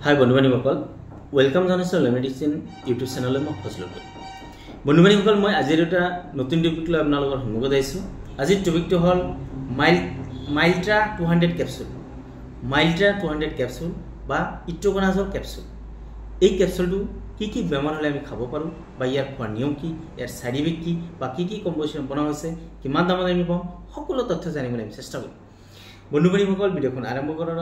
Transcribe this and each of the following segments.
हाय बंधुबान्धवসকল welcome জানাইছো লেমেডিচিন YouTube চেনেললৈ মই ফজলুল বন্ধুবান্ধৱসকল মই আজিৰ এটা নতুন টপিক লৈ আপোনালোকৰ সন্মুখত আহিছো আজিৰ টপিকটো হ'ল মাইল্ট্ৰা 200 ক্যাপসুল মাইল্ট্ৰা 200 ক্যাপসুল বা ইট্ৰোকোনাজল ক্যাপসুল এই ক্যাপসুলটো কি বেমাৰ হলে আমি খাব পাৰো বা ইয়াৰ খোৱাৰ নিয়ম কি ইয়াৰ সাইড ইফেক্ট কি বা কি কম্পোজিশন বনা হৈছে কিমান দামত আমি পাম সকলো তথ্য জানিবলৈ আমি চেষ্টা কৰিম বন্ধুবান্ধৱসকল ভিডিওখন আৰম্ভ কৰাৰ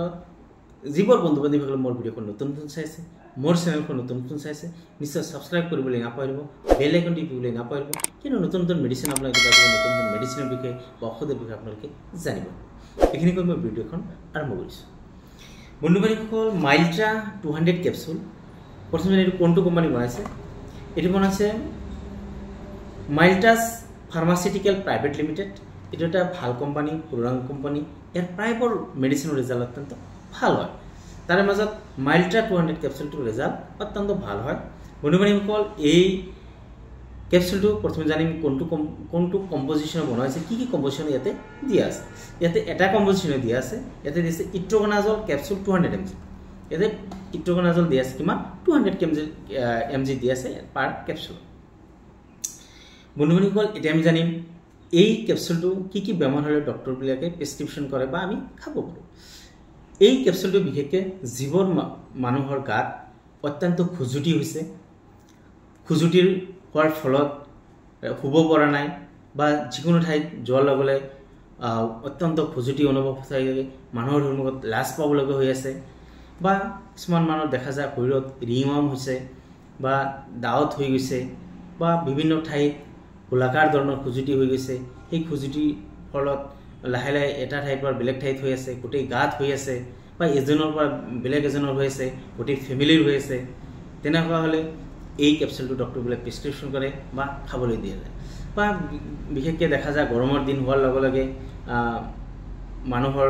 जीवर बंधु बान्धवीসকলে मोर भिडिओखन नतुन चाइছে मोर चैनलखन नतुन चाइছে निश्चय सब्सक्राइब কৰিবলৈ নাপাহৰিব বেল আইকন টিপিবলৈ নাপাহৰিব কিনো নতুন মেডিচিন আপোনালোকে পাব নতুন মেডিচিনৰ বিষয়ে বা ঔষধৰ বিষয়ে আপোনালোকে জানিব এখিনি কৈ মই ভিডিওখন আৰম্ভ কৰিছো বন্ধু বান্ধৱীসকল মাইল্ট্ৰা 200 ক্যাপসুল প্ৰথমে এটো কোনটো কোম্পানী বনাইছে এটো বনাইছে মাইল্টাস ফাৰ্মাসিউটিক্যাল প্ৰাইভেট লিমিটেড এটা এটা ভাল কোম্পানী পুৰাণ কোম্পানী ইয়াৰ প্ৰাইভেট মেডিচিনৰ ৰিজাল্ট অত্যন্ত ভাল হয় তাৰে মাজত মাইল্ট্ৰা 200 ক্যাপসুলটো ৰিজাল্ট অত্যন্ত ভাল হয় বন্ধুবান্ধৱীসকল এই ক্যাপসুলটো প্ৰথমে জানিম কোনটো কম্পোজিশন বনোৱা হৈছে কি কম্পোজিশন ইয়াতে দিয়া আছে ইয়াতে এটা কম্পোজিশন দিয়া আছে ইয়াতে দিছে ইট্ৰোকোনাজল ক্যাপসুল 200 mg ইয়াতে ইট্ৰোকোনাজল দিয়া আছে কিমান 200 mg দিয়া আছে পাৰ ক্যাপসুল বন্ধুবান্ধৱীসকল এতিয়া আমি জানিম এই ক্যাপসুলটো কি বেমাৰ হলে ডক্টৰ বিলাকে প্ৰেসক্ৰিপশন কৰে বা আমি খাব পাৰো এই ক্যাপসুলটো বিশেষকে জীৱৰ মানুহৰ গাত অত্যন্ত খুজুটি হৈছে খুজুটিৰ হোৱাৰ ফলত শুব পৰা নাই বা যিকোনো ঠাইত যোৱাৰ লগলে অত্যন্ত খুজুটি অনুভৱ হয় মানুহৰ সন্মুখত লাজ পাবলগীয়া হৈ আছে বা কিছুমান মানুহ দেখা যায় শৰীৰত ৰিঙম হৈছে বা দাউত হৈ গৈছে বা বিভিন্ন ঠাইত গোলাকাৰ ধৰণৰ খুজুটি হৈ গৈছে এই খুজুটিৰ ফলত লাহে লাহে এটা ঠাইৰ পৰা বেলেগ ঠাইত হৈ আছে গোটেই গাত হৈ আছে বা এজনৰ পৰা বেলেগ এজনৰ হৈ আছে গোটেই ফ্যামিলিৰ হৈ আছে তেনেকুৱা হলে এই ক্যাপসুলটো ডক্টৰবিলাক প্ৰেসক্ৰিপশন কৰে বা খাবলৈ দিয়া যায় বা বিশেষকৈ দেখা যায় গৰমৰ দিন হোৱাৰ লগে লগে মানুহৰ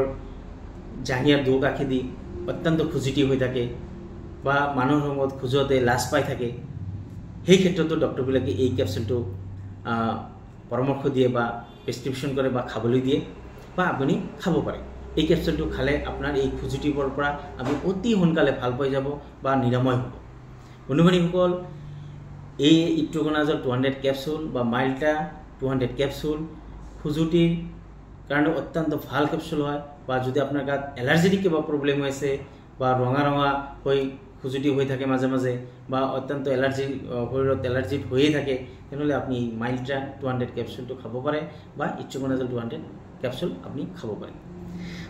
জাঙিয়াৰ দুখ আখি দি অত্যন্ত খুজুটি হৈ থাকে বা মানুহৰ সন্মুখত খুজতে লাজ পাই থাকে সেই ক্ষেত্ৰতো ডক্টৰবিলাকে এই ক্যাপসুলটো পৰামৰ্শ দিয়ে বা প্ৰেসক্ৰিপশন কৰে বা খাবলৈ দিয়ে বা আপুনি খাব পাৰে এই ক্যাপসুলটো খালে আপোনাৰ এই খুজুটিৰ পৰা আপুনি অতি সোনকালে ভাল পাই যাব বা নিৰাময় হ'ব বন্ধুবান্ধৱীসকল এই ইট্ৰোকোনাজল 200 ক্যাপসুল বা মাইল্ট্ৰা 200 ক্যাপসুল খুজুটিৰ কাৰণে অত্যন্ত ভাল ক্যাপসুল হয় বা যদি আপোনাৰ গাত এলাৰ্জিটিক কিবা প্ৰবলেম হৈছে বা ৰঙা হৈ খুজুটি হৈ থাকে মাজে মাজে বা অত্যন্ত এলাৰ্জি শৰীৰত এলাৰ্জি হৈয়ে থাকে তেনেহলে আপুনি মাইল্ট্ৰা 200 ক্যাপসুলটো খাব পাৰে বা ইট্ৰোকোনাজল 200 ক্যাপসুল আপুনি খাব পাৰে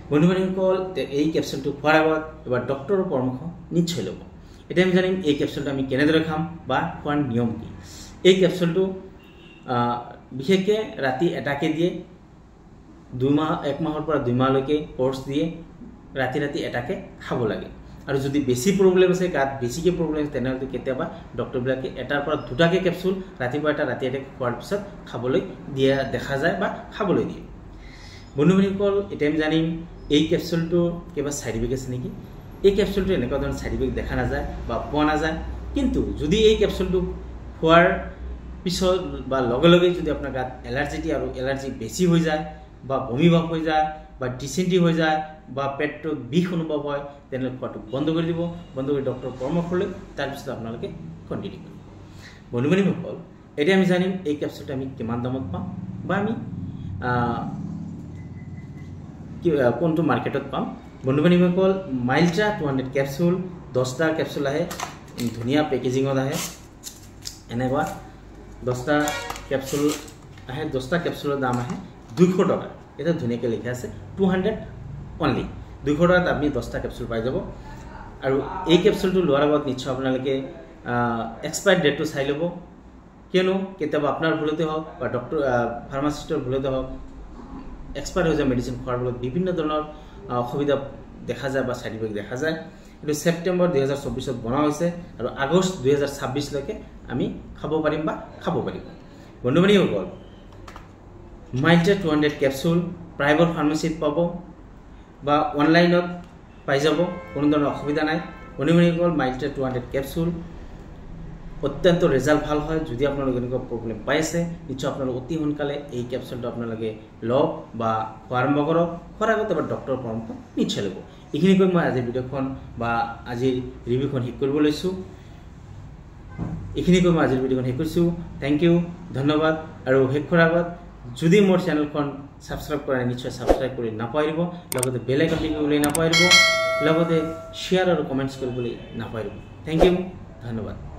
বন্ধুবান্ধৱীসকল এই ক্যাপসুলটো খোৱাৰ আগত এবাৰ ডক্টৰৰ পৰামৰ্শ নিশ্চয় ল'ব এতিয়া আমি জানিম এই ক্যাপসুলটো আমি কেনেদৰে খাম বা খোৱাৰ নিয়ম কি এই ক্যাপসুলটো বিশেষকৈ ৰাতি এটাকে দিয়ে 1 মাহৰ পৰা 2 মাহলৈকে কোৰ্স দিয়ে ৰাতি এটাকে খাব লাগে আৰু যদি বেছি প্ৰবলেম আছে গাত বেছিকে প্ৰবলেম তেনেহলে কেতিয়াবা ডক্টৰবিলাকে এটাৰ পৰা দুটাকে ক্যাপসুল ৰাতিপুৱা এটা ৰাতি এটা খোৱাৰ পিছত খাবলৈ দিয়া দেখা যায় বা খাবলৈ দিয়ে বন্ধুবান্ধৱীসকল এতিয়া আমি জানিম এই ক্যাপসুলটো কিবা সাইড ইফেক্ট আছে নেকি এই ক্যাপসুলটো এনেকুৱা ধৰণৰ সাইড ইফেক্ট দেখা নাযায় বা পোৱা নাযায় কিন্তু যদি এই ক্যাপসুলটো খোৱাৰ পিছত বা লগে লগে যদি আপোনাৰ গাত এলাৰ্জি বেছি হৈ যায় বা বমি ভাব হৈ যায় বা ডিসেন্ট্ৰি হৈ যায় বা পেটত বিষ অনুভৱ হয় তেনেহলে খোৱাটো বন্ধ কৰি দিব বন্ধ কৰি ডক্টৰৰ পৰামৰ্শ লৈ তাৰ পিছত আপোনালোকে কন্টিনিউ কৰিব বন্ধুবান্ধৱীসকল এতিয়া আমি জানিম এই ক্যাপসুলটো আমি কিমান দামত পাম বা আমি কোনটো মাৰ্কেটত পাম বন্ধুবান্ধৱীসকল মাইল্ট্ৰা 200 ক্যাপসুল 10টা ক্যাপসুল আহে ধুনীয়া পেকেজিঙত আহে এনেকুৱা 10টা ক্যাপসুল আহে 10টা ক্যাপসুলৰ দাম আহে 200 টকা এটা ধুনীয়াকৈ লিখা আছে 200 অনলি 200 টকাত আপুনি 10টা ক্যাপসুল পাই যাব আৰু এই ক্যাপসুলটো লোৱাৰ আগত নিশ্চয় আপোনালোকে এক্সপায়াৰ ডেটটো চাই ল'ব কিয়নো কেতিয়াবা আপোনাৰ ভুলতে হওক বা ডক্টৰ ফাৰ্মাচিষ্টৰ ভুলতে হওক এক্সপায়াৰ হৈ যায় মেডিচিন খোৱাৰ ফলত বিভিন্ন ধৰণৰ অসুবিধা দেখা যায় বা সাইড ইফেক্ট দেখা যায় এটো সেপ্টেম্বৰ 2024 ত বনোৱা হৈছে আৰু আগষ্ট 2026 লৈকে আমি খাব পাৰিম বন্ধুবান্ধৱীসকল মাইল্ট্ৰা 200 ক্যাপসুল প্ৰাইভেট ফাৰ্মাসীত পাব বা অনলাইনত পাই যাব কোনো ধৰণৰ অসুবিধা নাই বন্ধুবান্ধৱীসকল মাইল্ট্ৰা 200 ক্যাপসুল অত্যন্ত ৰেজাল্ট ভাল হয় যদি আপোনালোকে এনেকুৱা প্ৰবলেম পাই আছে নিশ্চয় আপোনালোকে অতি সোনকালে এই ক্যাপসুলটো আপোনালোকে লওক বা আৰম্ভ কৰক খোৱাৰ আগত এবাৰ ডক্টৰৰ পৰামৰ্শ নিশ্চয় ল'ব এইখিনি কৈ মই আজিৰ ভিডিঅ'খন বা আজিৰ ৰিভিউখন শেষ কৰিব লৈছোঁ। এইখিনি কৈ মই আজিৰ ভিডিঅ'খন শেষ কৰিছোঁ। থেংক ইউ, ধন্যবাদ। আৰু শেষ কৰাৰ আগত যদি মোৰ চেনেলখন ছাবস্ক্ৰাইব কৰা নিশ্চয় ছাবস্ক্ৰাইব কৰি নাপাহৰিব, লগতে বেল আইকন টিপিবলৈ নাপাহৰিব, লগতে শ্বেয়াৰ আৰু কমেণ্টছ কৰিবলৈ নাপাহৰিব। থেংক ইউ, ধন্যবাদ।